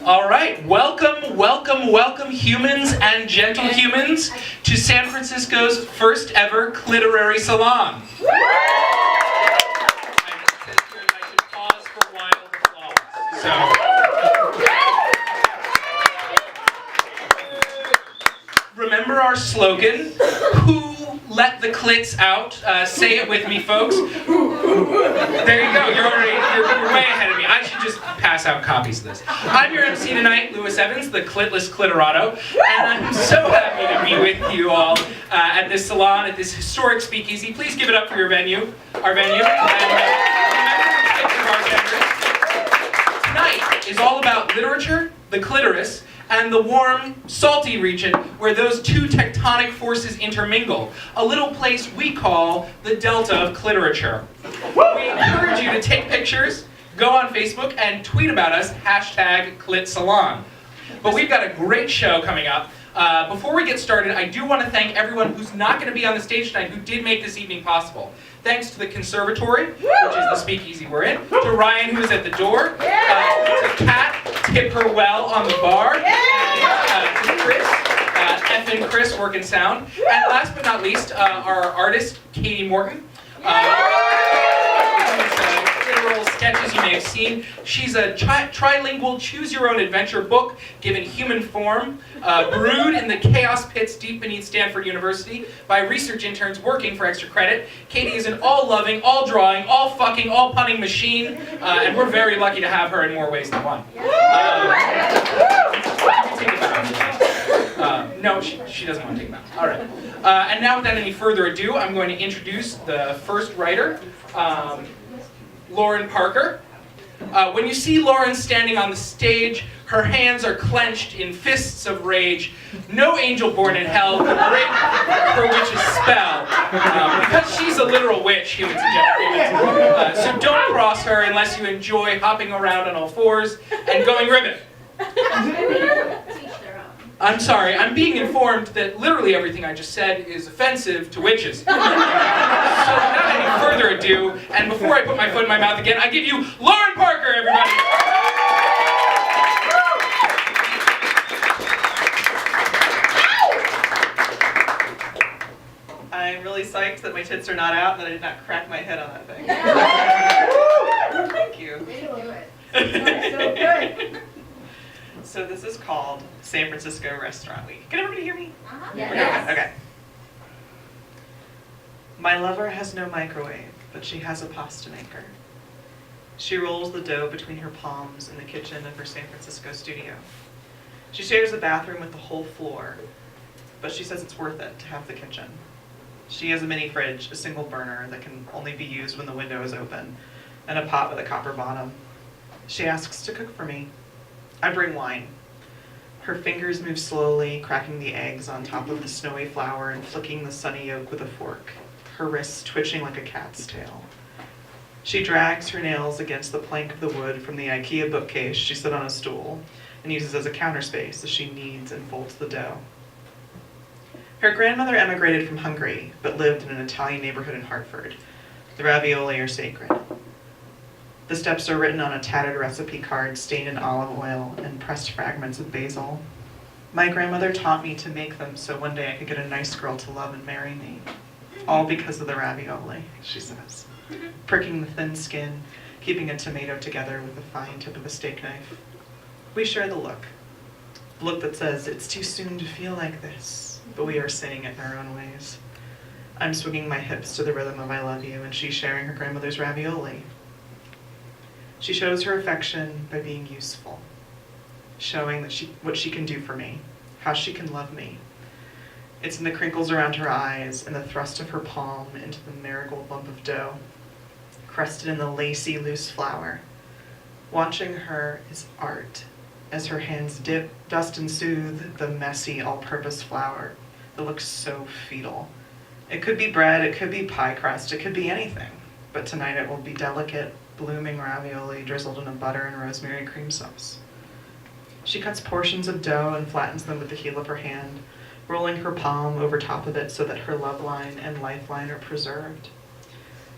All right, welcome, welcome, welcome, humans and gentle humans, to San Francisco's first ever Cliterary Salon. I should pause for wild applause. Remember our slogan, who let the clits out? Say it with me, folks. There you go, you're way ahead of me. I should just pass out copies of this. I'm your MC tonight, Lewis Evans, the clitless clitorado, and I'm so happy to be with you all at this salon, at this historic speakeasy. Please give it up for our venue. And remember to tip your bartenders. Tonight is all about literature, the clitoris, and the warm, salty region where those two tectonic forces intermingle, a little place we call the delta of cliterature. We encourage you to take pictures, go on Facebook, and tweet about us, #ClitSalon. But we've got a great show coming up. Before we get started, I do want to thank everyone who's not going to be on the stage tonight who did make this evening possible. Thanks to the conservatory, which is the speakeasy we're in, to Ryan, who's at the door, to Kat, tip her well on the bar, and to Chris, effing Chris, working sound, and last but not least, our artist, Katie Morton. Literal sketches you may have seen. She's a trilingual choose-your-own-adventure book given human form, brewed in the chaos pits deep beneath Stanford University by research interns working for extra credit. Katie is an all-loving, all-drawing, all-fucking, all-punning machine, and we're very lucky to have her in more ways than one. No, she doesn't want to take them out. All right. And now, without any further ado, I'm going to introduce the first writer, Lauren Parker. When you see Lauren standing on the stage, her hands are clenched in fists of rage. No angel born in hell could break her witch's spell, because she's a literal witch, humans and gentle humans. So don't cross her unless you enjoy hopping around on all fours and going ribbit. I'm sorry, I'm being informed that literally everything I just said is offensive to witches. So without any further ado, and before I put my foot in my mouth again, I give you Lauren Parker, everybody! I'm really psyched that my tits are not out and that I did not crack my head on that thing. Thank you. So good. So this is called San Francisco Restaurant Week. Can everybody hear me? Yes. Okay. My lover has no microwave, but she has a pasta maker. She rolls the dough between her palms in the kitchen of her San Francisco studio. She shares a bathroom with the whole floor, but she says it's worth it to have the kitchen. She has a mini fridge, a single burner that can only be used when the window is open, and a pot with a copper bottom. She asks to cook for me. I bring wine. Her fingers move slowly, cracking the eggs on top of the snowy flour and flicking the sunny yolk with a fork, her wrists twitching like a cat's tail. She drags her nails against the plank of the wood from the IKEA bookcase she set on a stool and uses as a counter space as she kneads and folds the dough. Her grandmother emigrated from Hungary, but lived in an Italian neighborhood in Hartford. The ravioli are sacred. The steps are written on a tattered recipe card stained in olive oil and pressed fragments of basil. My grandmother taught me to make them so one day I could get a nice girl to love and marry me. All because of the ravioli, she says, pricking the thin skin, keeping a tomato together with the fine tip of a steak knife. We share the look that says it's too soon to feel like this, but we are saying it in our own ways. I'm swinging my hips to the rhythm of I love you, and she's sharing her grandmother's ravioli. She shows her affection by being useful, showing that what she can do for me, how she can love me. It's in the crinkles around her eyes and the thrust of her palm into the marigold lump of dough, crusted in the lacy, loose flour. Watching her is art, as her hands dip, dust, and soothe the messy, all-purpose flour that looks so fetal. It could be bread, it could be pie crust, it could be anything, but tonight it will be delicate, blooming ravioli drizzled in a butter and rosemary cream sauce. She cuts portions of dough and flattens them with the heel of her hand, rolling her palm over top of it so that her love line and lifeline are preserved.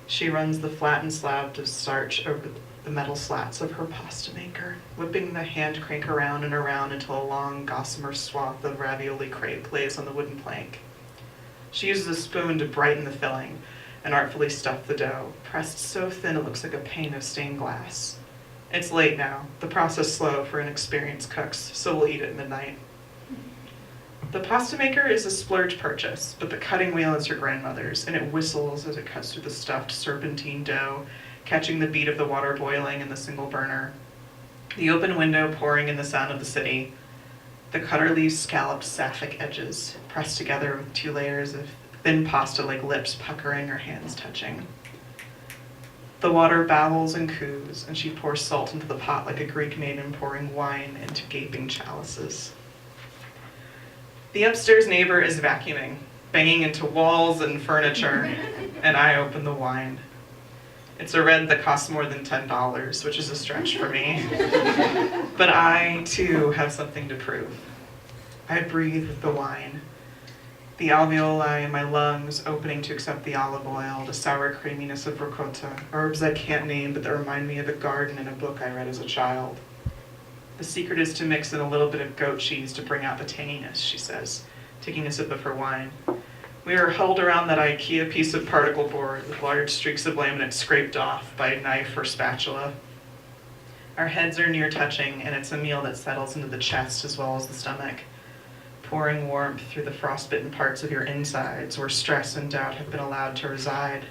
She runs the flattened slab of starch the metal slats of her pasta maker, whipping the hand crank around and around until a long gossamer swath of ravioli crepe lays on the wooden plank. She uses a spoon to brighten the filling and artfully stuff the dough, pressed so thin it looks like a pane of stained glass. It's late now, the process slow for inexperienced cooks, so we'll eat at midnight. The pasta maker is a splurge purchase, but the cutting wheel is her grandmother's, and it whistles as it cuts through the stuffed serpentine dough, catching the beat of the water boiling in the single burner. The open window pouring in the sound of the city. The cutter leaves scalloped sapphic edges, pressed together with 2 layers of thin pasta like lips puckering or hands touching. The water babbles and coos, and she pours salt into the pot like a Greek maiden pouring wine into gaping chalices. The upstairs neighbor is vacuuming, banging into walls and furniture, and I open the wine. It's a red that costs more than $10, which is a stretch for me. But I, too, have something to prove. I breathe with the wine. The alveoli in my lungs opening to accept the olive oil, the sour creaminess of ricotta, herbs I can't name but that remind me of a garden in a book I read as a child. The secret is to mix in a little bit of goat cheese to bring out the tanginess, she says, taking a sip of her wine. We are huddled around that IKEA piece of particle board with large streaks of laminate scraped off by a knife or spatula. Our heads are near touching, and it's a meal that settles into the chest as well as the stomach, pouring warmth through the frostbitten parts of your insides where stress and doubt have been allowed to reside.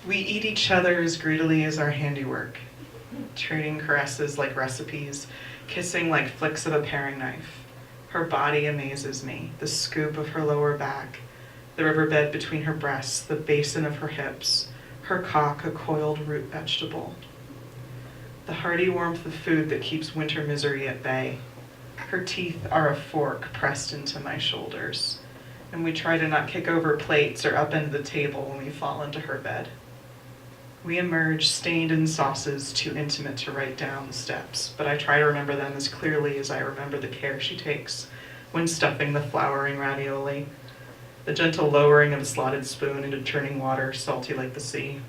We eat each other as greedily as our handiwork, trading caresses like recipes, kissing like flicks of a paring knife. Her body amazes me, the scoop of her lower back, the riverbed between her breasts, the basin of her hips, her cock a coiled root vegetable. The hearty warmth of food that keeps winter misery at bay. Her teeth are a fork pressed into my shoulders, and we try to not kick over plates or upend the table when we fall into her bed. We emerge stained in sauces too intimate to write down the steps, but I try to remember them as clearly as I remember the care she takes when stuffing the flowering ravioli, the gentle lowering of the slotted spoon into churning water, salty like the sea.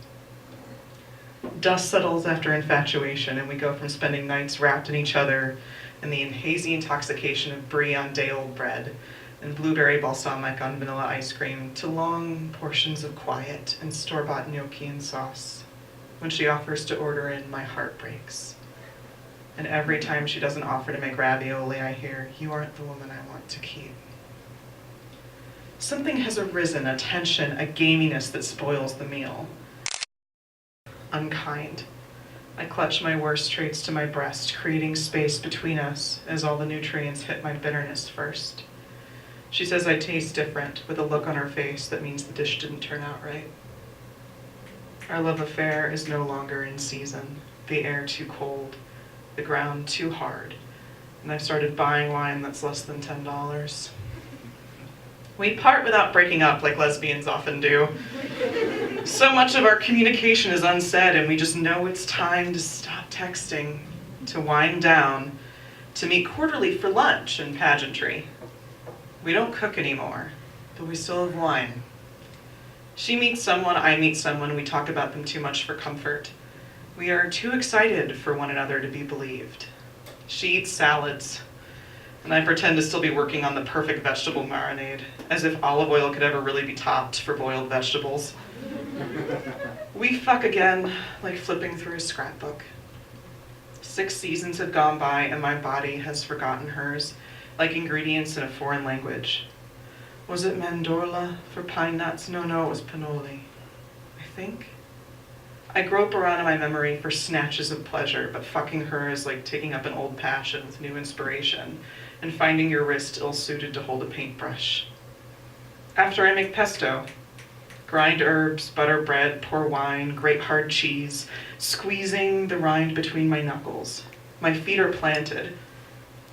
Dust settles after infatuation, and we go from spending nights wrapped in each other in the hazy intoxication of brie on day-old bread and blueberry balsamic on vanilla ice cream to long portions of quiet and store-bought gnocchi and sauce. When she offers to order in, my heart breaks. And every time she doesn't offer to make ravioli, I hear, "You aren't the woman I want to keep." Something has arisen, a tension, a gaminess that spoils the meal. Unkind. I clutch my worst traits to my breast, creating space between us as all the nutrients hit my bitterness first. She says I taste different, with a look on her face that means the dish didn't turn out right. Our love affair is no longer in season, the air too cold, the ground too hard, and I've started buying wine that's less than $10. We part without breaking up like lesbians often do. So much of our communication is unsaid, and we just know it's time to stop texting, to wind down, to meet quarterly for lunch and pageantry. We don't cook anymore, but we still have wine. She meets someone, I meet someone, we talk about them too much for comfort. We are too excited for one another to be believed. She eats salads, and I pretend to still be working on the perfect vegetable marinade, as if olive oil could ever really be topped for boiled vegetables. We fuck again, like flipping through a scrapbook. 6 seasons have gone by, and my body has forgotten hers, like ingredients in a foreign language. Was it mandorla for pine nuts? No, it was pinoli, I think. I grope around in my memory for snatches of pleasure, but fucking her is like taking up an old passion with new inspiration and finding your wrist ill-suited to hold a paintbrush. After I make pesto, grind herbs, butter bread, pour wine, grate hard cheese, squeezing the rind between my knuckles. My feet are planted.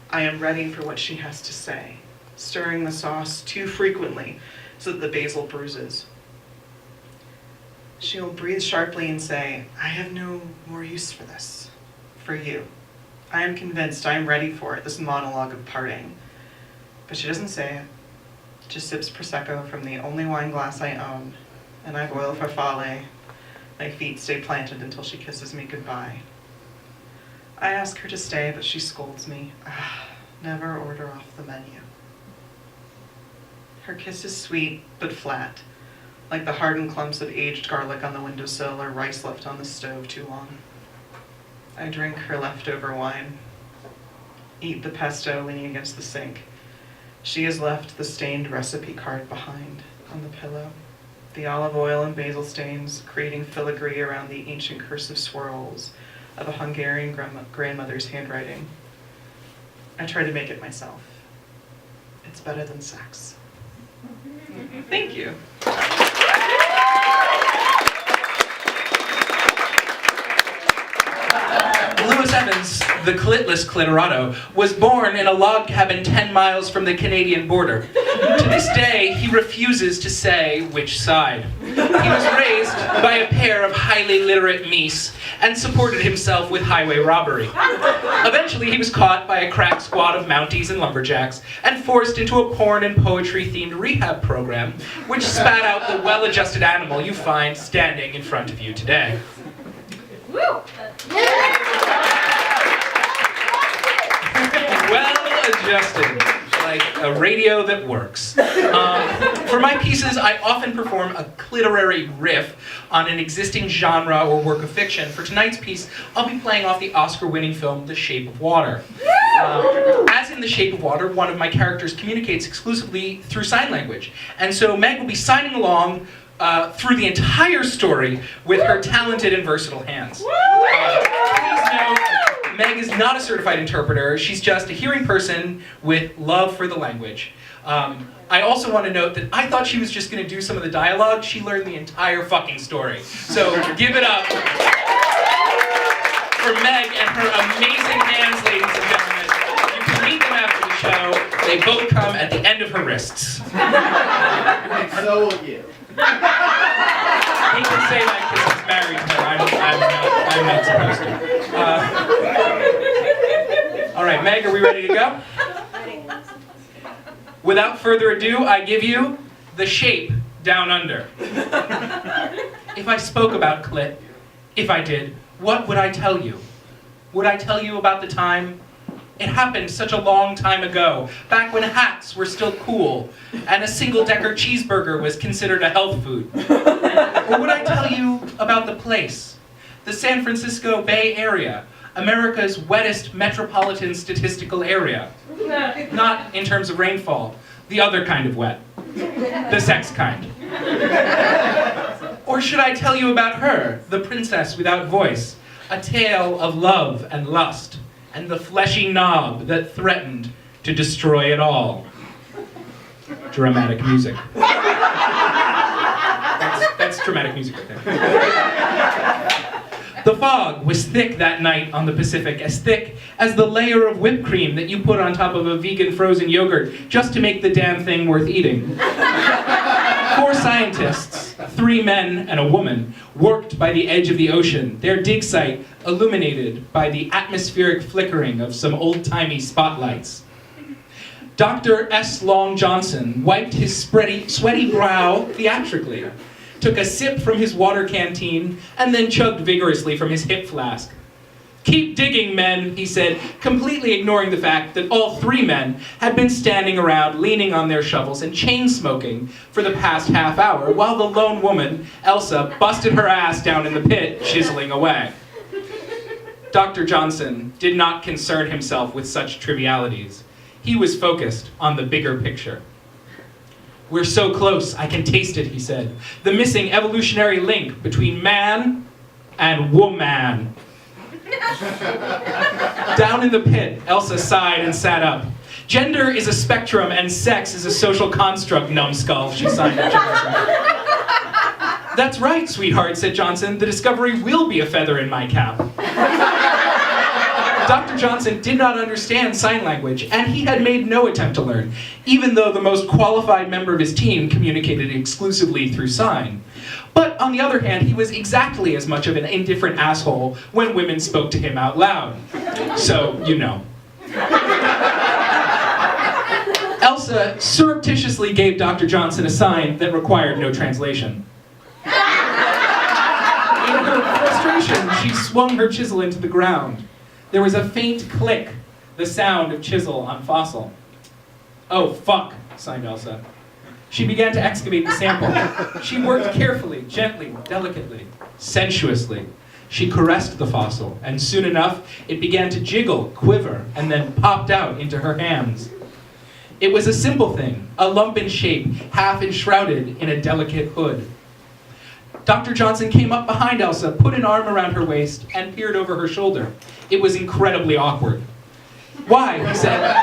I am ready for what she has to say, stirring the sauce too frequently so that the basil bruises. She'll breathe sharply and say, "I have no more use for this, for you. I am convinced I am ready for it, this monologue of parting." But she doesn't say it, just sips Prosecco from the only wine glass I own, and I boil farfalle, My feet stay planted until she kisses me goodbye. I ask her to stay, but she scolds me. Never order off the menu. Her kiss is sweet, but flat, like the hardened clumps of aged garlic on the windowsill or rice left on the stove too long. I drink her leftover wine, eat the pesto leaning against the sink. She has left the stained recipe card behind on the pillow, the olive oil and basil stains creating filigree around the ancient cursive swirls of a Hungarian grandmother's handwriting. I try to make it myself. It's better than sex. Thank you. Lewis Evans, the clitless clitorado, was born in a log cabin 10 miles from the Canadian border. To this day, he refuses to say which side. He was raised by a pair of highly literate meese and supported himself with highway robbery. Eventually, he was caught by a crack squad of Mounties and lumberjacks and forced into a porn and poetry-themed rehab program, which spat out the well-adjusted animal you find standing in front of you today. Woo! Well-adjusted, like a radio that works. For my pieces, I often perform a cliterary riff on an existing genre or work of fiction. For tonight's piece, I'll be playing off the Oscar-winning film The Shape of Water. As in The Shape of Water, one of my characters communicates exclusively through sign language. And so Meg will be signing along through the entire story with her talented and versatile hands. Please note, Meg is not a certified interpreter. She's just a hearing person with love for the language. I also want to note that I thought she was just going to do some of the dialogue. She learned the entire fucking story. So give it up for Meg and her amazing hands, ladies and gentlemen. You can meet them after the show. They both come at the end of her wrists. And so will you. He can say that because he's married to her. I'm not supposed to. All right, Meg, are we ready to go? Without further ado, I give you The Shape Down Under. If I spoke about clit, if I did, what would I tell you? Would I tell you about the time? It happened such a long time ago, back when hats were still cool, and a single-decker cheeseburger was considered a health food. Or would I tell you about the place? The San Francisco Bay Area, America's wettest metropolitan statistical area. Not in terms of rainfall, the other kind of wet. The sex kind. Or should I tell you about her, the princess without voice, a tale of love and lust, and the fleshy knob that threatened to destroy it all? Dramatic music. That's dramatic music right there. The fog was thick that night on the Pacific, as thick as the layer of whipped cream that you put on top of a vegan frozen yogurt just to make the damn thing worth eating. 4 scientists, 3 men and a woman, worked by the edge of the ocean, their dig site illuminated by the atmospheric flickering of some old-timey spotlights. Dr. S. Long Johnson wiped his sweaty brow theatrically, took a sip from his water canteen, and then chugged vigorously from his hip flask. "Keep digging, men," he said, completely ignoring the fact that all 3 men had been standing around leaning on their shovels and chain-smoking for the past half hour, while the lone woman, Elsa, busted her ass down in the pit, chiseling away. Dr. Johnson did not concern himself with such trivialities. He was focused on the bigger picture. "We're so close, I can taste it," he said. "The missing evolutionary link between man and woman." Down in the pit, Elsa sighed and sat up. "Gender is a spectrum and sex is a social construct, numbskull," she signed at Johnson. "That's right, sweetheart," said Johnson. "The discovery will be a feather in my cap." Dr. Johnson did not understand sign language, and he had made no attempt to learn, even though the most qualified member of his team communicated exclusively through sign. But on the other hand, he was exactly as much of an indifferent asshole when women spoke to him out loud. So, you know. Elsa surreptitiously gave Dr. Johnson a sign that required no translation. passion, she swung her chisel into the ground. There was a faint click, the sound of chisel on fossil. "Oh, fuck," sighed Elsa. She began to excavate the sample. She worked carefully, gently, delicately, sensuously. She caressed the fossil, and soon enough, it began to jiggle, quiver, and then popped out into her hands. It was a simple thing, a lump in shape, half enshrouded in a delicate hood. Dr. Johnson came up behind Elsa, put an arm around her waist, and peered over her shoulder. It was incredibly awkward. "Why?" he said.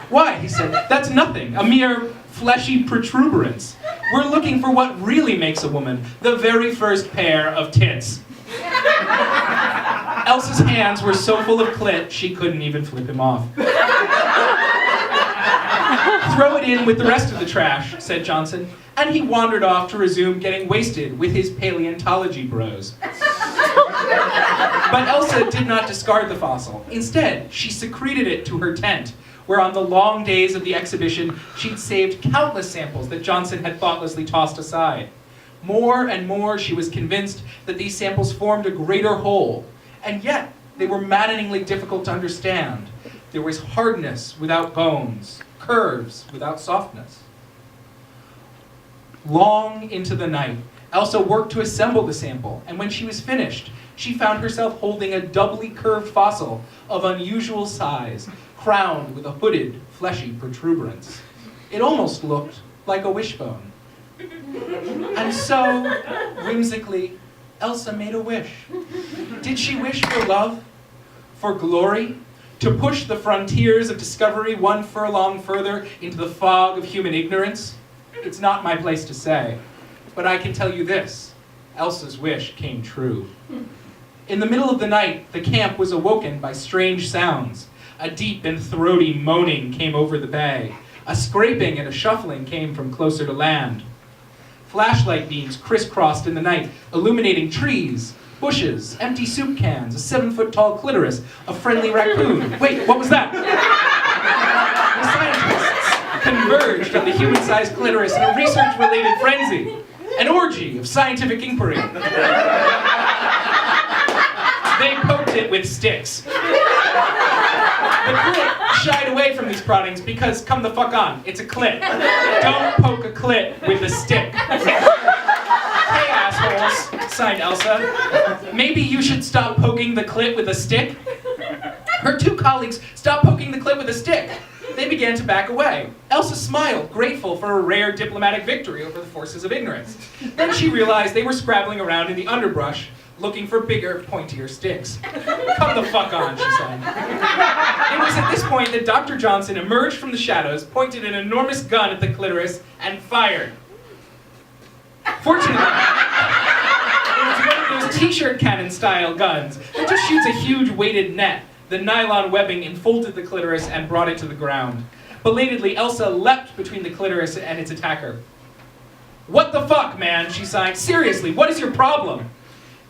"Why?" he said. "That's nothing, a mere fleshy protuberance. We're looking for what really makes a woman, the very first pair of tits." Elsa's hands were so full of clit, she couldn't even flip him off. "Throw it in with the rest of the trash," said Johnson, and he wandered off to resume getting wasted with his paleontology bros. But Elsa did not discard the fossil. Instead, she secreted it to her tent, where on the long days of the exhibition, she'd saved countless samples that Johnson had thoughtlessly tossed aside. More and more, she was convinced that these samples formed a greater whole, and yet they were maddeningly difficult to understand. There was hardness without bones, curves without softness. Long into the night, Elsa worked to assemble the sample, and when she was finished, she found herself holding a doubly curved fossil of unusual size, crowned with a hooded, fleshy protuberance. It almost looked like a wishbone. And so, whimsically, Elsa made a wish. Did she wish for love? For glory? To push the frontiers of discovery one furlong further into the fog of human ignorance? It's not my place to say, but I can tell you this: Elsa's wish came true. In the middle of the night, the camp was awoken by strange sounds. A deep and throaty moaning came over the bay. A scraping and a shuffling came from closer to land. Flashlight beams crisscrossed in the night, illuminating trees, bushes, empty soup cans, a 7-foot-tall clitoris, a friendly raccoon. Wait, what was that? The scientists converged on the human-sized clitoris in a research-related frenzy, an orgy of scientific inquiry. They poked it with sticks. The clit shied away from these proddings because, come the fuck on, it's a clit. Don't poke a clit with a stick. "Hey, assholes," sighed Elsa. "Maybe you should stop poking the clit with a stick?" Her two colleagues stopped poking the clit with a stick. They began to back away. Elsa smiled, grateful for a rare diplomatic victory over the forces of ignorance. Then she realized they were scrabbling around in the underbrush, looking for bigger, pointier sticks. "Come the fuck on," she said. It was at this point that Dr. Johnson emerged from the shadows, pointed an enormous gun at the clitoris, and fired. Fortunately, it was one of those t-shirt cannon-style guns that just shoots a huge weighted net. The nylon webbing enfolded the clitoris and brought it to the ground. Belatedly, Elsa leapt between the clitoris and its attacker. "What the fuck, man?" she sighed. "Seriously, what is your problem?"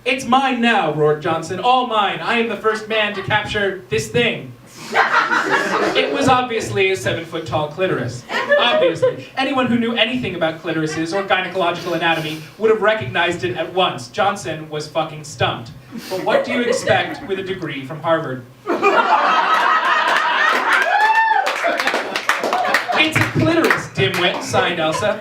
"It's mine now," roared Johnson. "All mine. I am the first man to capture this thing." It was obviously a 7-foot-tall clitoris. Obviously. Anyone who knew anything about clitorises or gynecological anatomy would have recognized it at once. Johnson was fucking stumped. But what do you expect with a degree from Harvard? "It's a clitoris, dimwit," sighed Elsa.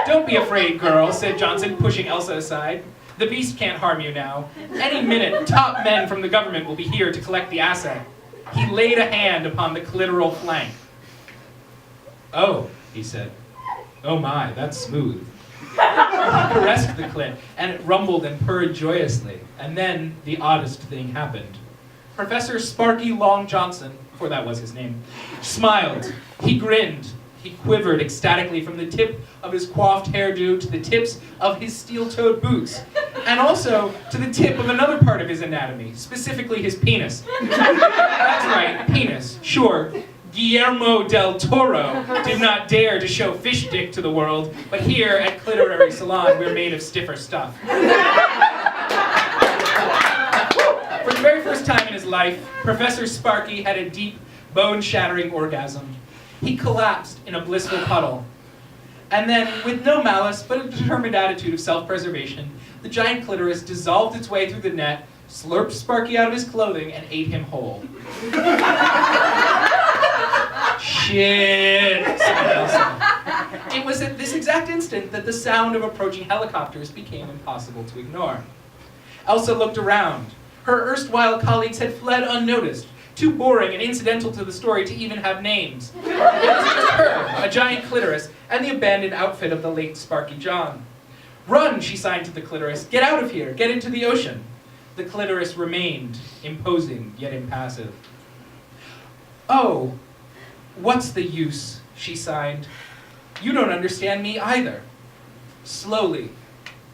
"Don't be afraid, girl," said Johnson, pushing Elsa aside. "The beast can't harm you now. Any minute, top men from the government will be here to collect the asset." He laid a hand upon the clitoral flank. "Oh," he said. "Oh my, that's smooth." He caressed the clit, and it rumbled and purred joyously. And then the oddest thing happened. Professor Sparky Long Johnson, for that was his name, smiled. He grinned. He quivered ecstatically from the tip of his coiffed hairdo to the tips of his steel-toed boots, and also to the tip of another part of his anatomy, specifically his penis. That's right, penis. Sure, Guillermo del Toro did not dare to show fish dick to the world, but here at Cliterary Salon, we're made of stiffer stuff. For the very first time in his life, Professor Sparky had a deep, bone-shattering orgasm. He collapsed in a blissful puddle. And then, with no malice, but a determined attitude of self-preservation, the giant clitoris dissolved its way through the net, slurped Sparky out of his clothing, and ate him whole. Shit, sighed Elsa. It was at this exact instant that the sound of approaching helicopters became impossible to ignore. Elsa looked around. Her erstwhile colleagues had fled unnoticed, too boring and incidental to the story to even have names. It was just her, a giant clitoris, and the abandoned outfit of the late Sparky John. "Run," she signed to the clitoris. "Get out of here. Get into the ocean." The clitoris remained, imposing yet impassive. "Oh, what's the use?" she sighed. "You don't understand me either." Slowly,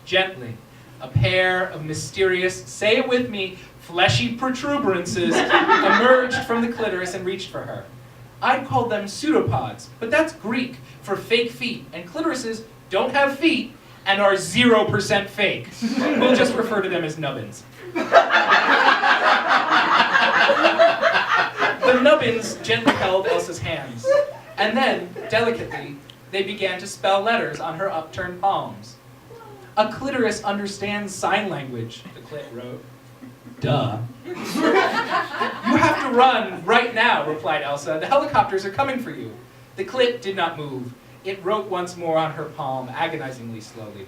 gently, a pair of mysterious, say it with me, fleshy protuberances emerged from the clitoris and reached for her. I'd call them pseudopods, but that's Greek for fake feet, and clitorises don't have feet and are 0% fake. We'll just refer to them as nubbins. The nubbins gently held Elsa's hands, and then, delicately, they began to spell letters on her upturned palms. "A clitoris understands sign language," the clit wrote. "Duh." "You have to run right now," replied Elsa. "The helicopters are coming for you." The clit did not move. It wrote once more on her palm, agonizingly slowly.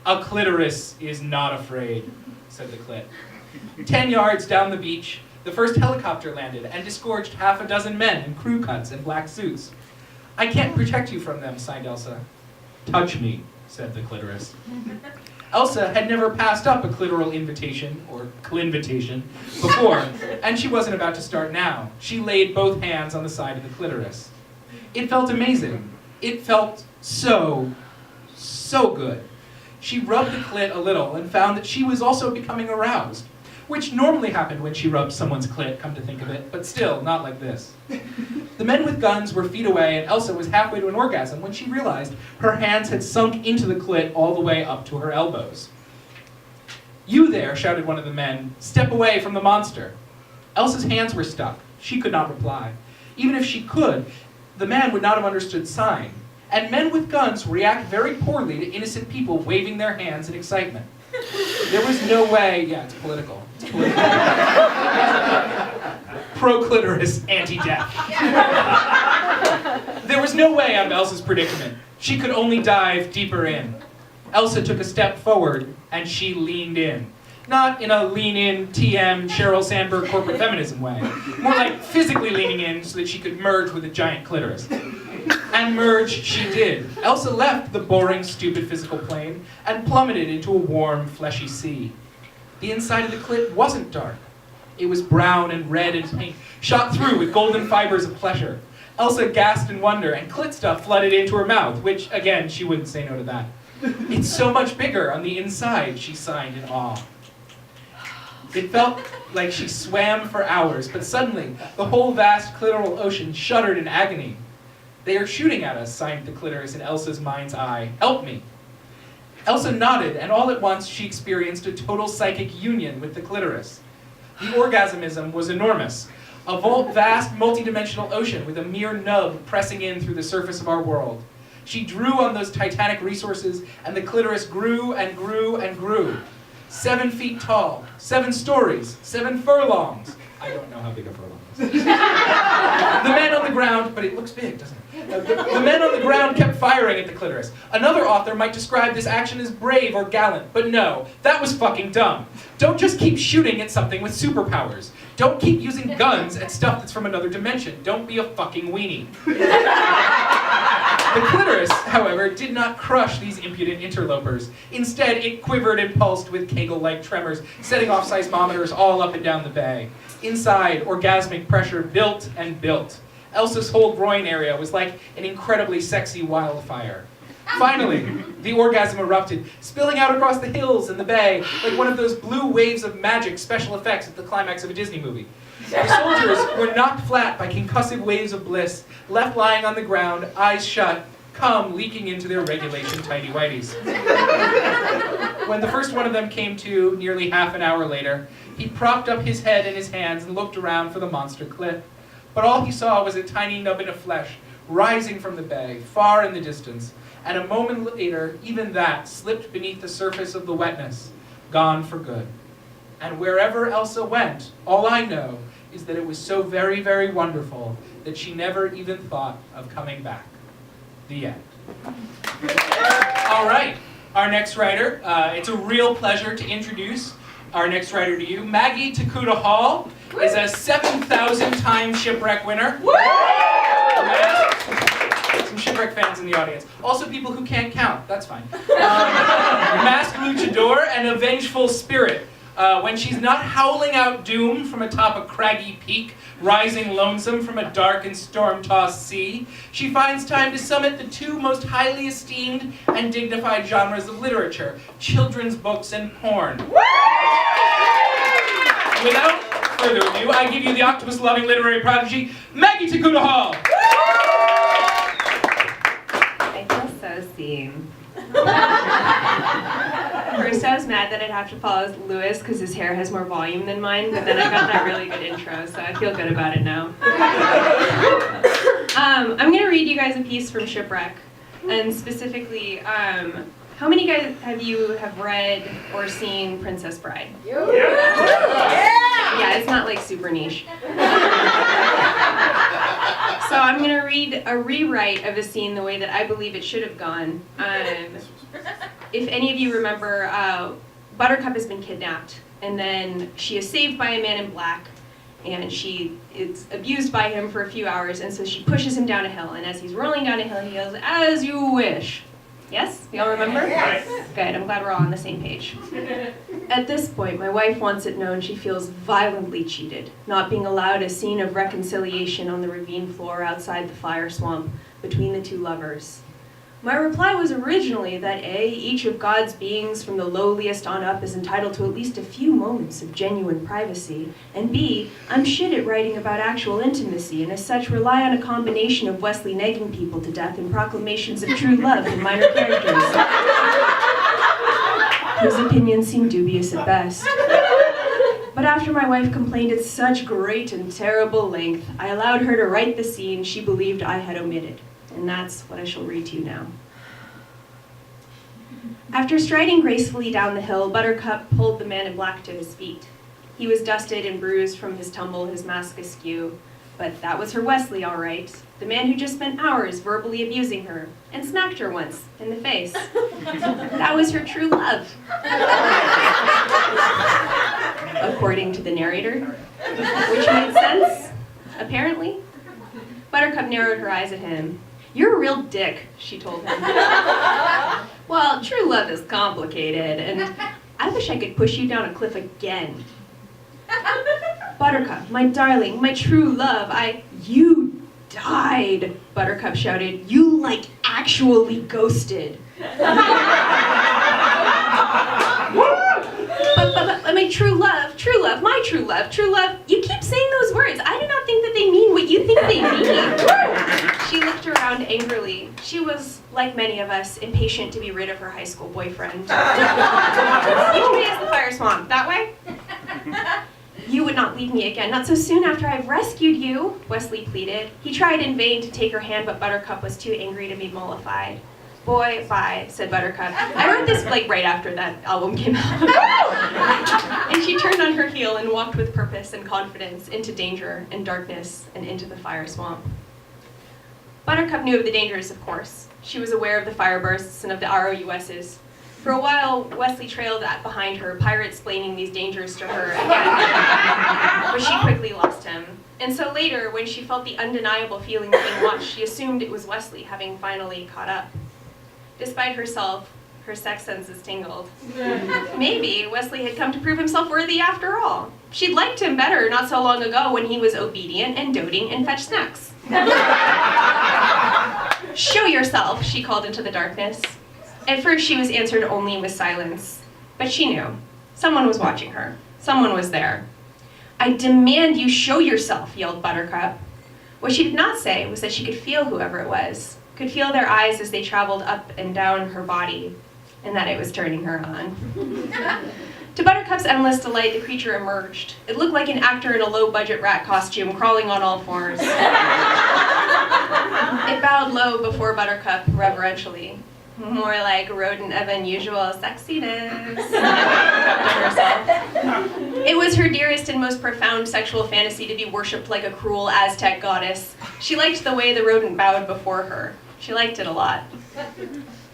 "A clitoris is not afraid," said the clit. 10 yards down the beach, the first helicopter landed and disgorged half a dozen men in crew cuts and black suits. "I can't protect you from them," sighed Elsa. "Touch me," said the clitoris. Elsa had never passed up a clitoral invitation, or clinvitation, before, and she wasn't about to start now. She laid both hands on the side of the clitoris. It felt amazing. It felt so good. She rubbed the clit a little and found that she was also becoming aroused, which normally happened when she rubbed someone's clit, come to think of it, but still, not like this. The men with guns were feet away, and Elsa was halfway to an orgasm when she realized her hands had sunk into the clit all the way up to her elbows. "You there," shouted one of the men. "Step away from the monster." Elsa's hands were stuck. She could not reply. Even if she could, the man would not have understood sign. And men with guns react very poorly to innocent people waving their hands in excitement. There was no way, yeah, it's political. It's political. Pro-clitoris, anti-death. There was no way out of Elsa's predicament. She could only dive deeper in. Elsa took a step forward, and she leaned in. Not in a lean-in, TM, Sheryl Sandberg corporate feminism way. More like physically leaning in so that she could merge with a giant clitoris. And merge she did. Elsa left the boring, stupid physical plane and plummeted into a warm, fleshy sea. The inside of the clit wasn't dark. It was brown and red and pink, shot through with golden fibers of pleasure. Elsa gasped in wonder, and clit stuff flooded into her mouth, which, again, she wouldn't say no to that. "It's so much bigger on the inside," she sighed in awe. It felt like she swam for hours, but suddenly, the whole vast clitoral ocean shuddered in agony. "They are shooting at us," sighed the clitoris in Elsa's mind's eye. "Help me." Elsa nodded, and all at once she experienced a total psychic union with the clitoris. The orgasmism was enormous. A vast, multidimensional ocean with a mere nub pressing in through the surface of our world. She drew on those titanic resources, and the clitoris grew and grew and grew. 7 feet tall, 7 stories, 7 furlongs. I don't know how big a furlong is. The men on the ground, but it looks big, doesn't it? The men on the ground kept firing at the clitoris. Another author might describe this action as brave or gallant, but no, that was fucking dumb. Don't just keep shooting at something with superpowers. Don't keep using guns at stuff that's from another dimension. Don't be a fucking weenie. The clitoris, however, did not crush these impudent interlopers. Instead, it quivered and pulsed with Kegel-like tremors, setting off seismometers all up and down the bay. Inside, orgasmic pressure built and built. Elsa's whole groin area was like an incredibly sexy wildfire. Finally, the orgasm erupted, spilling out across the hills and the bay, like one of those blue waves of magic special effects at the climax of a Disney movie. The soldiers were knocked flat by concussive waves of bliss, left lying on the ground, eyes shut, cum leaking into their regulation tighty-whities. When the first one of them came to, nearly half an hour later, he propped up his head in his hands and looked around for the monster clit. But all he saw was a tiny nubbin of flesh rising from the bay, far in the distance, and a moment later, even that slipped beneath the surface of the wetness, gone for good. And wherever Elsa went, all I know is that it was so very, very wonderful that she never even thought of coming back. The end. All right, our next writer. It's a real pleasure to introduce our next writer to you. Maggie Tokuda-Hall is a 7,000-time shipwreck winner. Some shipwreck fans in the audience. Also people who can't count, that's fine. Masked luchador and a vengeful spirit. When she's not howling out doom from atop a craggy peak, rising lonesome from a dark and storm-tossed sea, she finds time to summit the two most highly esteemed and dignified genres of literature, children's books and porn. Without further ado, I give you the octopus-loving literary prodigy, Maggie Tokuda-Hall. I feel so seen. First, I was mad that I'd have to follow Lewis because his hair has more volume than mine, but then I got that really good intro, so I feel good about it now. I'm going to read you guys a piece from Shipwreck, and specifically, how many guys have read or seen Princess Bride? Yeah, it's not like super niche. So I'm going to read a rewrite of the scene the way that I believe it should have gone. If any of you remember, Buttercup has been kidnapped, and then she is saved by a man in black, and she is abused by him for a few hours, and so she pushes him down a hill, and as he's rolling down a hill, he yells, "As you wish." Yes? Y'all remember? Yes. Good, I'm glad we're all on the same page. At this point, my wife wants it known she feels violently cheated, not being allowed a scene of reconciliation on the ravine floor outside the fire swamp between the two lovers. My reply was originally that A, each of God's beings from the lowliest on up is entitled to at least a few moments of genuine privacy, and B, I'm shit at writing about actual intimacy, and as such rely on a combination of Wesley negging people to death and proclamations of true love in minor characters, whose opinions seem dubious at best. But after my wife complained at such great and terrible length, I allowed her to write the scene she believed I had omitted. And that's what I shall read to you now. After striding gracefully down the hill, Buttercup pulled the man in black to his feet. He was dusted and bruised from his tumble, his mask askew. But that was her Wesley, all right. The man who just spent hours verbally abusing her and smacked her once in the face. That was her true love. According to the narrator, which made sense, apparently. Buttercup narrowed her eyes at him. "You're a real dick," she told him. "Well, true love is complicated, and I wish I could push you down a cliff again." "Buttercup, my darling, my true love, You died," Buttercup shouted. "You, like, actually ghosted." But my true love, my true love, you keep saying those words. I do not think that they mean what you think they mean. She looked around angrily. She was, like many of us, impatient to be rid of her high school boyfriend. "Which way is the fire swamp? That way?" "You would not leave me again, not so soon after I've rescued you," Wesley pleaded. He tried in vain to take her hand, but Buttercup was too angry to be mollified. "Boy, bye," said Buttercup. I wrote this right after that album came out. And she turned on her heel and walked with purpose and confidence into danger and darkness and into the fire swamp. Buttercup knew of the dangers, of course. She was aware of the fire bursts and of the ROUSs. For a while, Wesley trailed behind her, pirate-splaining these dangers to her again. But she quickly lost him. And so later, when she felt the undeniable feeling of being watched, she assumed it was Wesley, having finally caught up. Despite herself, her sex senses tingled. Maybe Wesley had come to prove himself worthy after all. She'd liked him better not so long ago when he was obedient and doting and fetched snacks. "Show yourself," she called into the darkness. At first she was answered only with silence, but she knew. Someone was watching her. Someone was there. "I demand you show yourself," yelled Buttercup. What she did not say was that she could feel whoever it was, could feel their eyes as they traveled up and down her body, and that it was turning her on. To Buttercup's endless delight, the creature emerged. It looked like an actor in a low-budget rat costume crawling on all fours. It bowed low before Buttercup reverentially. More like rodent of unusual sexiness, Buttercup to herself. It was her dearest and most profound sexual fantasy to be worshipped like a cruel Aztec goddess. She liked the way the rodent bowed before her. She liked it a lot.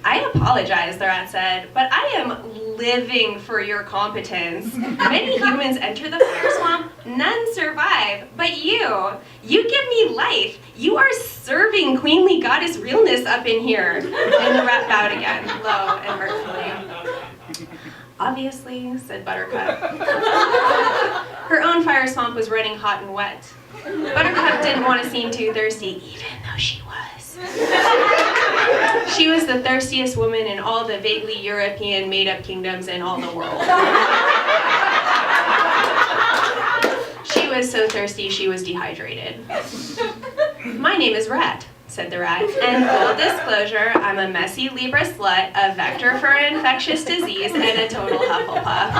I apologize, the rat said, but I am living for your competence. Many humans enter the fire swamp, none survive, but you give me life. You are serving queenly goddess realness up in here. And the rat bowed again, low and artfully. Obviously, said Buttercup. Her own fire swamp was running hot and wet. Buttercup didn't want to seem too thirsty, even though she was. She was the thirstiest woman in all the vaguely European made-up kingdoms in all the world. She was so thirsty she was dehydrated. My name is Rat, said the rat, and full disclosure, I'm a messy Libra slut, a vector for infectious disease, and a total Hufflepuff.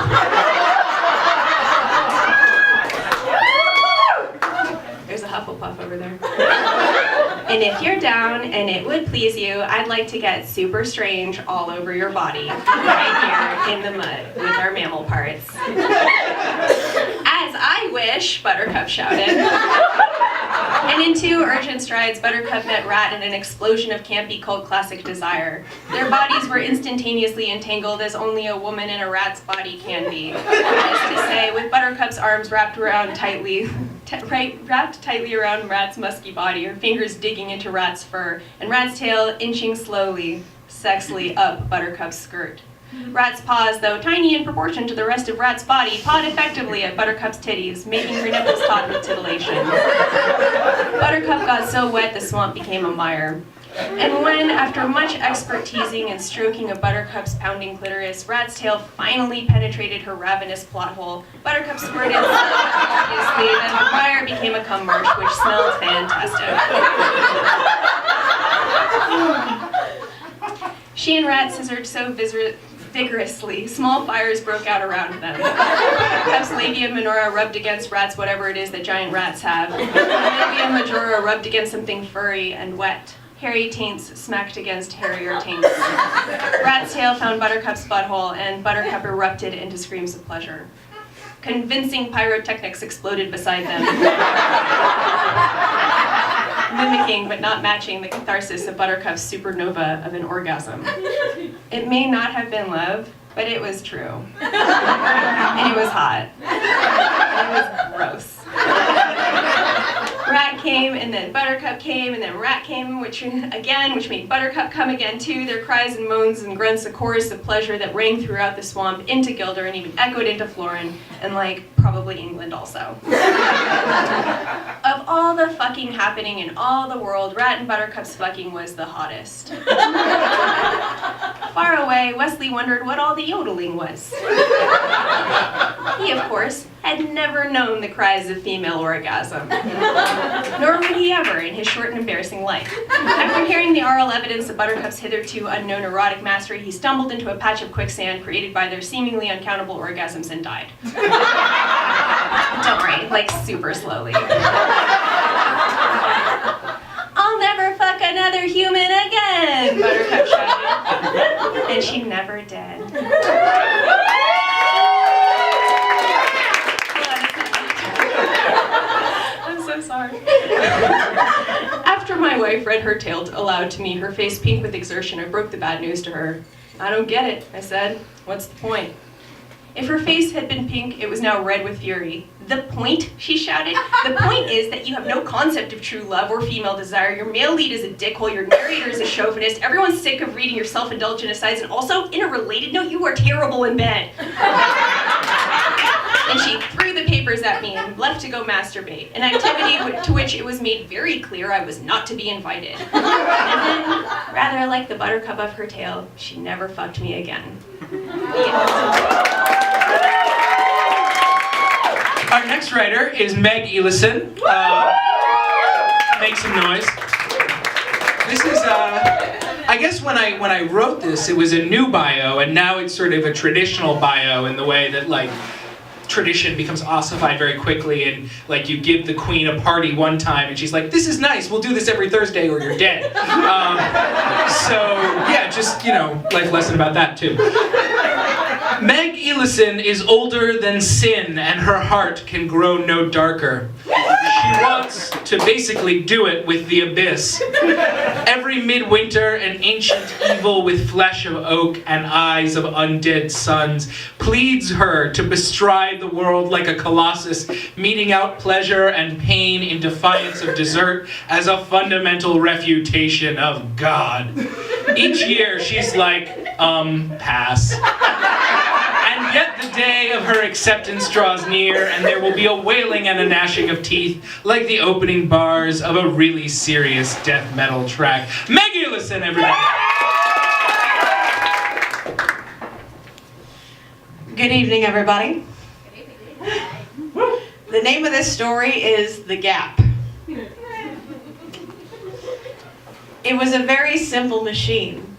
There's a Hufflepuff over there. And if you're down and it would please you, I'd like to get super strange all over your body, right here in the mud with our mammal parts. As I wish, Buttercup shouted. And in 2 urgent strides, Buttercup met Rat in an explosion of campy cult classic desire. Their bodies were instantaneously entangled as only a woman in a rat's body can be. That is to say, with Buttercup's arms wrapped tightly around Rat's musky body, her fingers digging into Rat's fur, and Rat's tail inching slowly, sexily up Buttercup's skirt. Rat's paws, though tiny in proportion to the rest of Rat's body, pawed effectively at Buttercup's titties, making her nipples taut with titillation. Buttercup got so wet the swamp became a mire. And when, after much expert teasing and stroking of Buttercup's pounding clitoris, Rat's tail finally penetrated her ravenous plot hole, Buttercup squirted so obviously that the mire became a cum marsh, which smelled fantastic. She and Rat scissored so vigorously, small fires broke out around them. Buttercup's labia minora rubbed against Rat's whatever it is that giant rats have. Labia majora rubbed against something furry and wet. Hairy taints smacked against hairier taints. Rat's tail found Buttercup's butthole, and Buttercup erupted into screams of pleasure. Convincing pyrotechnics exploded beside them, mimicking but not matching the catharsis of Buttercup's supernova of an orgasm. It may not have been love, but it was true. And it was hot. It was gross. Rat came, and then Buttercup came, and then Rat came, which made Buttercup come again too. Their cries and moans and grunts, a chorus of pleasure that rang throughout the swamp, into Gilder, and even echoed into Florin, and probably England also. Of all the fucking happening in all the world, Rat and Buttercup's fucking was the hottest. Far away, Wesley wondered what all the yodeling was. He, of course, had never known the cries of female orgasm. Nor would he ever in his short and embarrassing life. After hearing the oral evidence of Buttercup's hitherto unknown erotic mastery, he stumbled into a patch of quicksand created by their seemingly uncountable orgasms and died. Don't worry, super slowly. I'll never fuck another human again, Buttercup shouted. And she never did. I'm so sorry. After my wife read her tale aloud to me, her face pink with exertion, I broke the bad news to her. I don't get it, I said. What's the point? If her face had been pink, it was now red with fury. The point? She shouted. The point is that you have no concept of true love or female desire. Your male lead is a dickhole, your narrator is a chauvinist, everyone's sick of reading your self-indulgent asides, and also, in a related note, you are terrible in bed. And she threw the papers at me and left to go masturbate, an activity to which it was made very clear I was not to be invited. And then, rather like the Buttercup of her tale, she never fucked me again. Our next writer is Maggie Elison. Make some noise. This is, I guess when I wrote this, it was a new bio, and now it's sort of a traditional bio in the way that tradition becomes ossified very quickly, and like you give the queen a party one time and she's like, this is nice, we'll do this every Thursday or you're dead. So yeah, just, life lesson about that too. Meg Elison is older than sin, and her heart can grow no darker. She wants to basically do it with the abyss. Every midwinter, an ancient evil with flesh of oak and eyes of undead suns pleads her to bestride the world like a colossus, meting out pleasure and pain in defiance of desert as a fundamental refutation of God. Each year, she's like, pass. And yet the day of her acceptance draws near, and there will be a wailing and a gnashing of teeth, like the opening bars of a really serious death metal track. Maggie Elison, everybody! Good evening, everybody. The name of this story is The Gap. It was a very simple machine,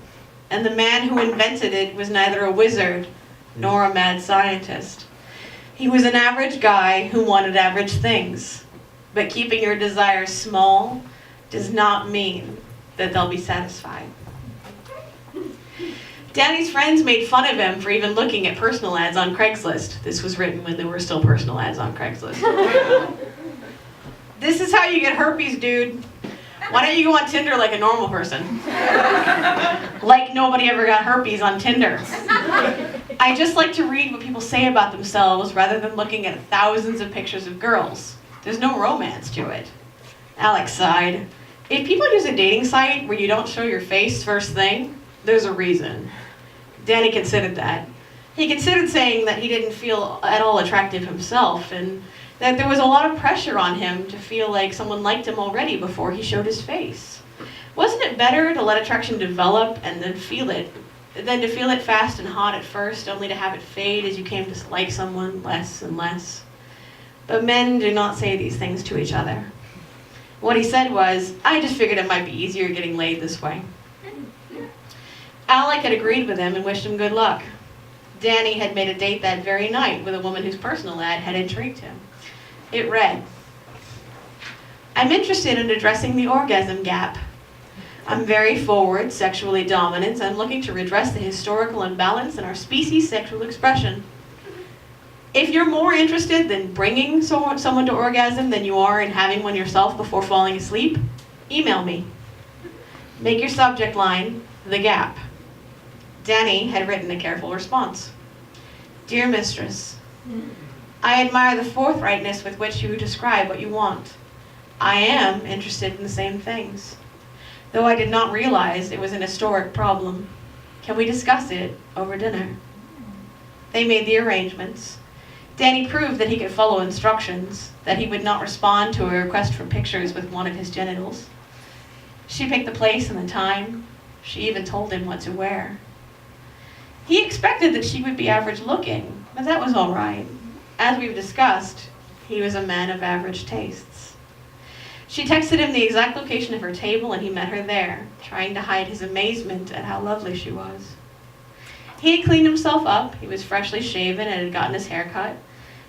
and the man who invented it was neither a wizard nor a mad scientist. He was an average guy who wanted average things, but keeping your desires small does not mean that they'll be satisfied. Danny's friends made fun of him for even looking at personal ads on Craigslist. This was written when there were still personal ads on Craigslist. This is how you get herpes, dude. Why don't you go on Tinder like a normal person? Like nobody ever got herpes on Tinder. I just like to read what people say about themselves rather than looking at thousands of pictures of girls. There's no romance to it. Alex sighed. If people use a dating site where you don't show your face first thing, there's a reason. Danny considered that. He considered saying that he didn't feel at all attractive himself, and that there was a lot of pressure on him to feel like someone liked him already before he showed his face. Wasn't it better to let attraction develop and then feel it, than to feel it fast and hot at first, only to have it fade as you came to like someone less and less? But men do not say these things to each other. What he said was, I just figured it might be easier getting laid this way. Alec had agreed with him and wished him good luck. Danny had made a date that very night with a woman whose personal ad had intrigued him. It read, I'm interested in addressing the orgasm gap. I'm very forward, sexually dominant. I'm looking to redress the historical imbalance in our species' sexual expression. If you're more interested in bringing someone to orgasm than you are in having one yourself before falling asleep, email me. Make your subject line, The Gap. Danny had written a careful response. Dear Mistress, I admire the forthrightness with which you describe what you want. I am interested in the same things, though I did not realize it was an historic problem. Can we discuss it over dinner? They made the arrangements. Danny proved that he could follow instructions, that he would not respond to a request for pictures with one of his genitals. She picked the place and the time. She even told him what to wear. He expected that she would be average looking, but that was all right. As we've discussed, he was a man of average tastes. She texted him the exact location of her table, and he met her there, trying to hide his amazement at how lovely she was. He had cleaned himself up. He was freshly shaven and had gotten his hair cut.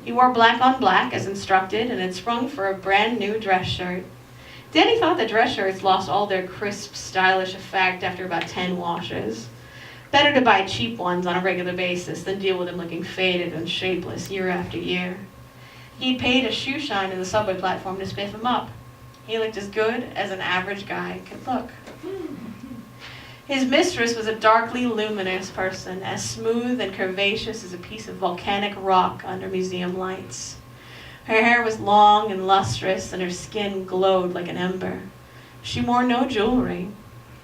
He wore black on black as instructed and had sprung for a brand new dress shirt. Danny thought the dress shirts lost all their crisp, stylish effect after about 10 washes. Better to buy cheap ones on a regular basis than deal with them looking faded and shapeless year after year. He'd paid a shoe shine to the subway platform to spiff him up. He looked as good as an average guy could look. His mistress was a darkly luminous person, as smooth and curvaceous as a piece of volcanic rock under museum lights. Her hair was long and lustrous, and her skin glowed like an ember. She wore no jewelry,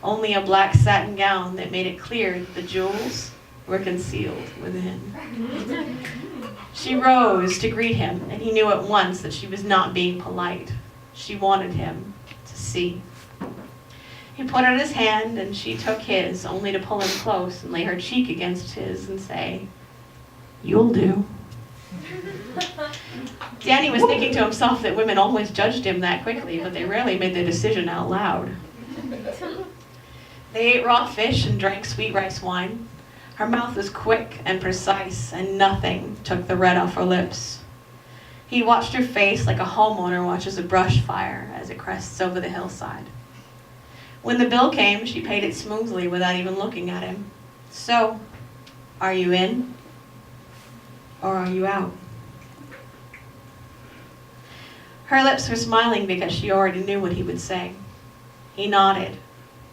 only a black satin gown that made it clear that the jewels were concealed within. She rose to greet him, and he knew at once that she was not being polite. She wanted him to see. He put out his hand, and she took his, only to pull him close and lay her cheek against his and say, "You'll do." Danny was thinking to himself that women always judged him that quickly, but they rarely made their decision out loud. They ate raw fish and drank sweet rice wine. Her mouth was quick and precise, and nothing took the red off her lips. He watched her face like a homeowner watches a brush fire as it crests over the hillside. When the bill came, she paid it smoothly without even looking at him. So, are you in? Or are you out? Her lips were smiling because she already knew what he would say. He nodded.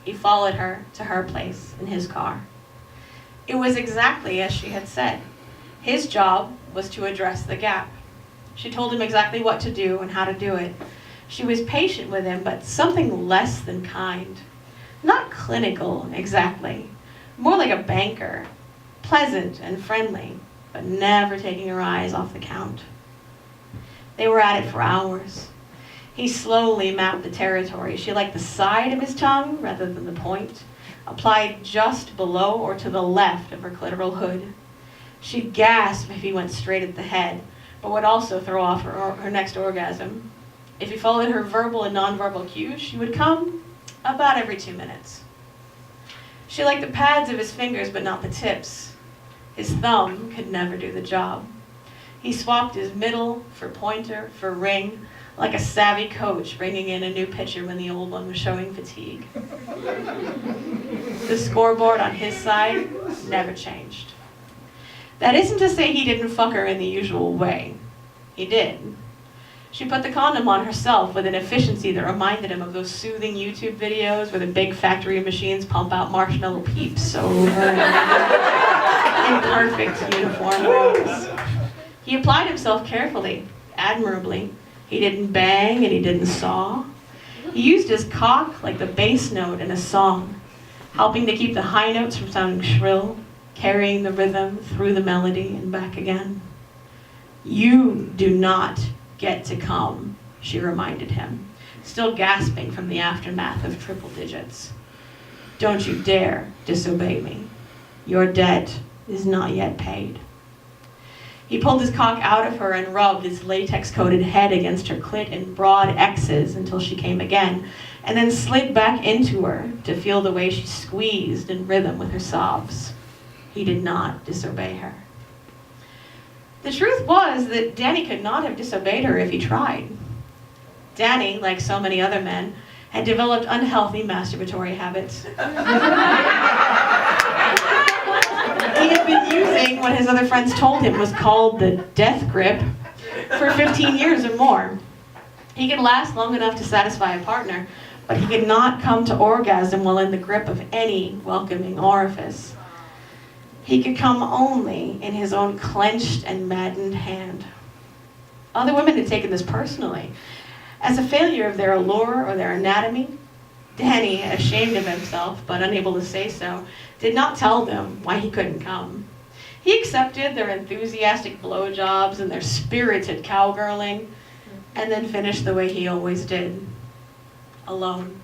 He followed her to her place in his car. It was exactly as she had said. His job was to address the gap. She told him exactly what to do and how to do it. She was patient with him, but something less than kind. Not clinical, exactly. More like a banker. Pleasant and friendly, but never taking her eyes off the count. They were at it for hours. He slowly mapped the territory. She liked the side of his tongue rather than the point, applied just below or to the left of her clitoral hood. She'd gasp if he went straight at the head, but would also throw off her next orgasm. If he followed her verbal and nonverbal cues, she would come about every 2 minutes. She liked the pads of his fingers, but not the tips. His thumb could never do the job. He swapped his middle for pointer for ring, like a savvy coach bringing in a new pitcher when the old one was showing fatigue. The scoreboard on his side never changed. That isn't to say he didn't fuck her in the usual way. He did. She put the condom on herself with an efficiency that reminded him of those soothing YouTube videos where the big factory machines pump out marshmallow peeps over in perfect uniform rows. He applied himself carefully, admirably. He didn't bang and he didn't saw. He used his cock like the bass note in a song, helping to keep the high notes from sounding shrill, carrying the rhythm through the melody and back again. You do not get to come, she reminded him, still gasping from the aftermath of triple digits. Don't you dare disobey me. Your debt is not yet paid. He pulled his cock out of her and rubbed his latex-coated head against her clit in broad X's until she came again, and then slid back into her to feel the way she squeezed in rhythm with her sobs. He did not disobey her. The truth was that Danny could not have disobeyed her if he tried. Danny, like so many other men, had developed unhealthy masturbatory habits. He had been using what his other friends told him was called the death grip for 15 years or more. He could last long enough to satisfy a partner, but he could not come to orgasm while in the grip of any welcoming orifice. He could come only in his own clenched and maddened hand. Other women had taken this personally, as a failure of their allure or their anatomy. Danny, ashamed of himself but unable to say so, did not tell them why he couldn't come. He accepted their enthusiastic blowjobs and their spirited cowgirling, and then finished the way he always did, alone.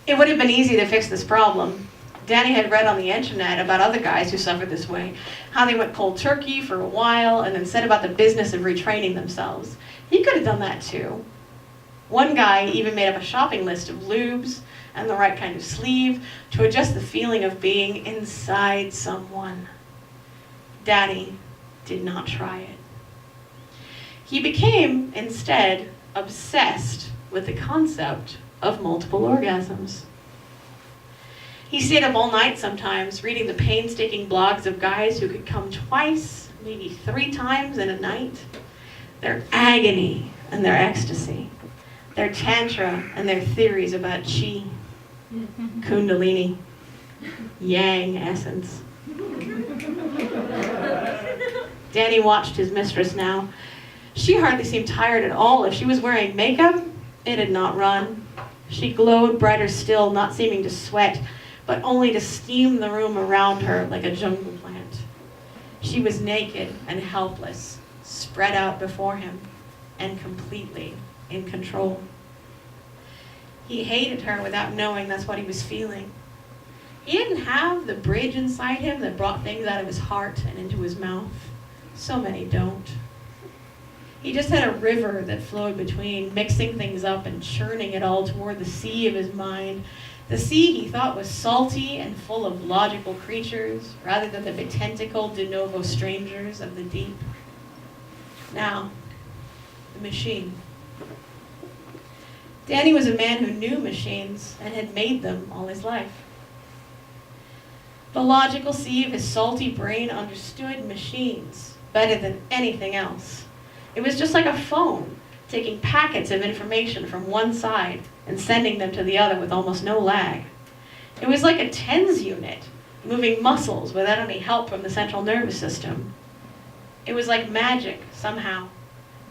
It would have been easy to fix this problem. Danny had read on the internet about other guys who suffered this way, how they went cold turkey for a while and then set about the business of retraining themselves. He could have done that too. One guy even made up a shopping list of lubes and the right kind of sleeve to adjust the feeling of being inside someone. Danny did not try it. He became, instead, obsessed with the concept of multiple orgasms. He stayed up all night sometimes, reading the painstaking blogs of guys who could come twice, maybe 3 times in a night. Their agony and their ecstasy. Their tantra and their theories about chi, kundalini, yang essence. Danny watched his mistress now. She hardly seemed tired at all. If she was wearing makeup, it had not run. She glowed brighter still, not seeming to sweat, but only to steam the room around her like a jungle plant. She was naked and helpless, spread out before him, and completely in control. He hated her without knowing that's what he was feeling. He didn't have the bridge inside him that brought things out of his heart and into his mouth. So many don't. He just had a river that flowed between, mixing things up and churning it all toward the sea of his mind, The sea he thought was salty and full of logical creatures, rather than the betentacled de novo strangers of the deep. Now, the machine. Danny was a man who knew machines and had made them all his life. The logical sea of his salty brain understood machines better than anything else. It was just like a phone, taking packets of information from one side and sending them to the other with almost no lag. It was like a TENS unit, moving muscles without any help from the central nervous system. It was like magic, somehow,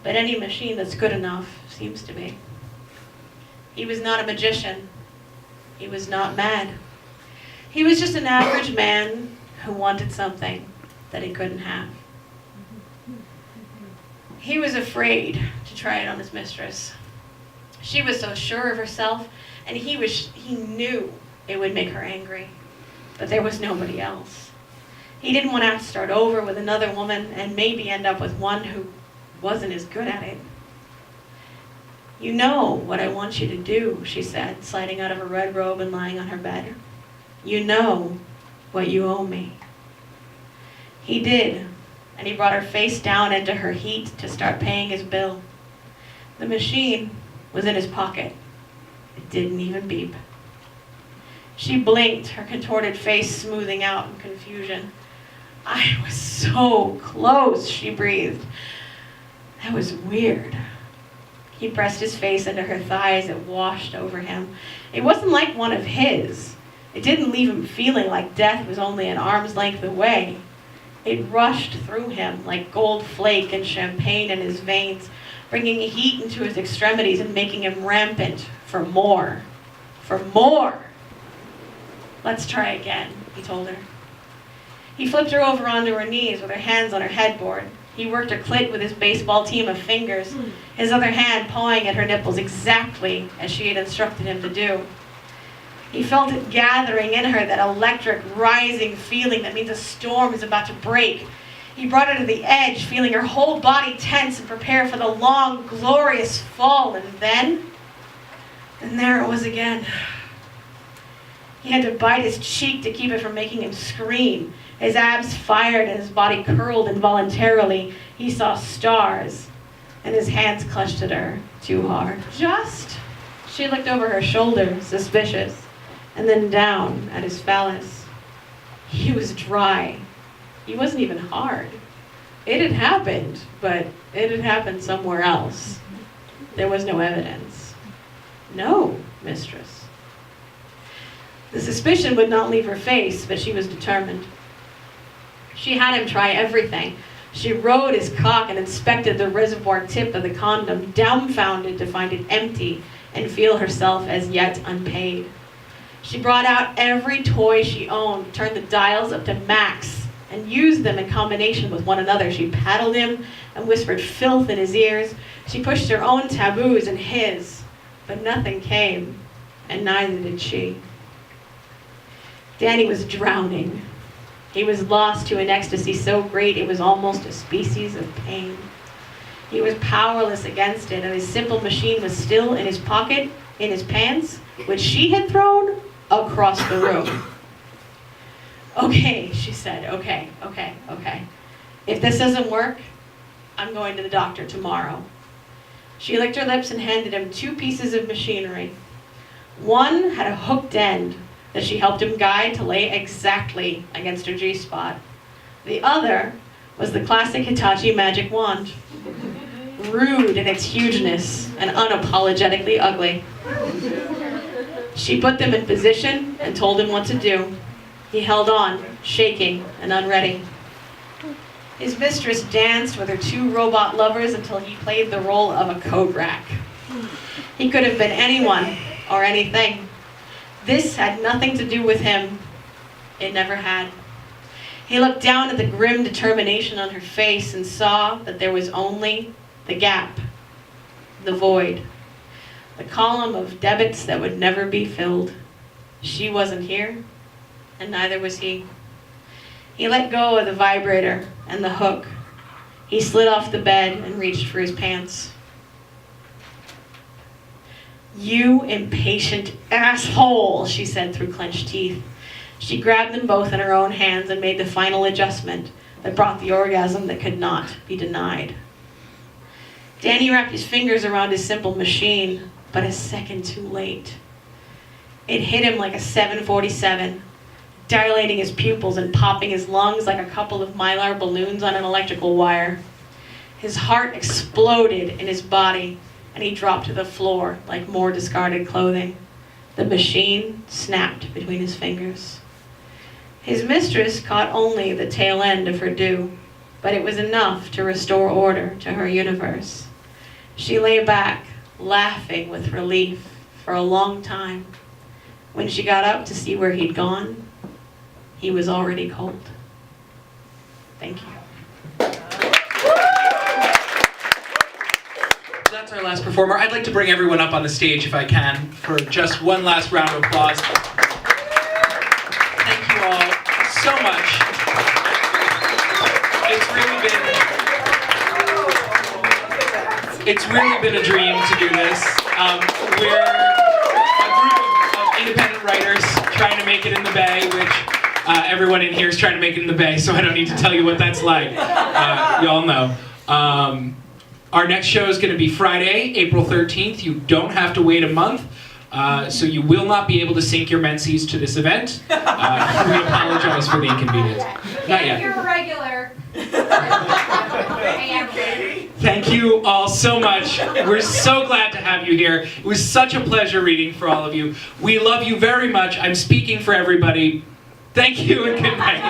but any machine that's good enough seems to be. He was not a magician. He was not mad. He was just an average man who wanted something that he couldn't have. He was afraid to try it on his mistress. She was so sure of herself, and he knew it would make her angry. But there was nobody else. He didn't want to have to start over with another woman and maybe end up with one who wasn't as good at it. "You know what I want you to do," she said, sliding out of her red robe and lying on her bed. "You know what you owe me." He did, and he brought her face down into her heat to start paying his bill. The machine was in his pocket. It didn't even beep. She blinked, her contorted face smoothing out in confusion. "I was so close," she breathed. "That was weird." He pressed his face into her thighs. It washed over him. It wasn't like one of his. It didn't leave him feeling like death was only an arm's length away. It rushed through him like gold flake and champagne in his veins, bringing heat into his extremities and making him rampant for more. For more! "Let's try again," he told her. He flipped her over onto her knees with her hands on her headboard. He worked her clit with his baseball team of fingers, his other hand pawing at her nipples exactly as she had instructed him to do. He felt it gathering in her, that electric, rising feeling that means a storm is about to break. He brought her to the edge, feeling her whole body tense and prepare for the long, glorious fall, and there it was again. He had to bite his cheek to keep it from making him scream. His abs fired and his body curled involuntarily. He saw stars, and his hands clutched at her too hard. She looked over her shoulder, suspicious, and then down at his phallus. He was dry. He wasn't even hard. It had happened, but it had happened somewhere else. There was no evidence. "No, mistress." The suspicion would not leave her face, but she was determined. She had him try everything. She rode his cock and inspected the reservoir tip of the condom, dumbfounded to find it empty and feel herself as yet unpaid. She brought out every toy she owned, turned the dials up to max, and used them in combination with one another. She paddled him and whispered filth in his ears. She pushed her own taboos in his, but nothing came, and neither did she. Danny was drowning. He was lost to an ecstasy so great it was almost a species of pain. He was powerless against it, and his simple machine was still in his pocket, in his pants, which she had thrown across the room. "Okay," she said, okay. "If this doesn't work, I'm going to the doctor tomorrow." She licked her lips and handed him 2 pieces of machinery. One had a hooked end that she helped him guide to lay exactly against her G-spot. The other was the classic Hitachi magic wand, rude in its hugeness and unapologetically ugly. She put them in position and told him what to do. He held on, shaking and unready. His mistress danced with her 2 robot lovers until he played the role of a coat rack. He could have been anyone or anything. This had nothing to do with him. It never had. He looked down at the grim determination on her face and saw that there was only the gap, the void, the column of debits that would never be filled. She wasn't here, and neither was he. He let go of the vibrator and the hook. He slid off the bed and reached for his pants. "You impatient asshole," she said through clenched teeth. She grabbed them both in her own hands and made the final adjustment that brought the orgasm that could not be denied. Danny wrapped his fingers around his simple machine, but a second too late. It hit him like a 747, dilating his pupils and popping his lungs like a couple of mylar balloons on an electrical wire. His heart exploded in his body, and he dropped to the floor like more discarded clothing. The machine snapped between his fingers. His mistress caught only the tail end of her due, but it was enough to restore order to her universe. She lay back, laughing with relief for a long time. When she got up to see where he'd gone, he was already cold. Thank you. That's our last performer. I'd like to bring everyone up on the stage if I can for just one last round of applause. Thank you all so much. It's really been a dream to do this. We're a group of independent writers trying to make it in the Bay, which everyone in here is trying to make it in the Bay, so I don't need to tell you what that's like. You all know. Our next show is going to be Friday, April 13th. You don't have to wait a month, so you will not be able to sync your menses to this event. We apologize for the inconvenience. Not yet. You're a regular. Thank you all so much. We're so glad to have you here. It was such a pleasure reading for all of you. We love you very much. I'm speaking for everybody. Thank you and good night.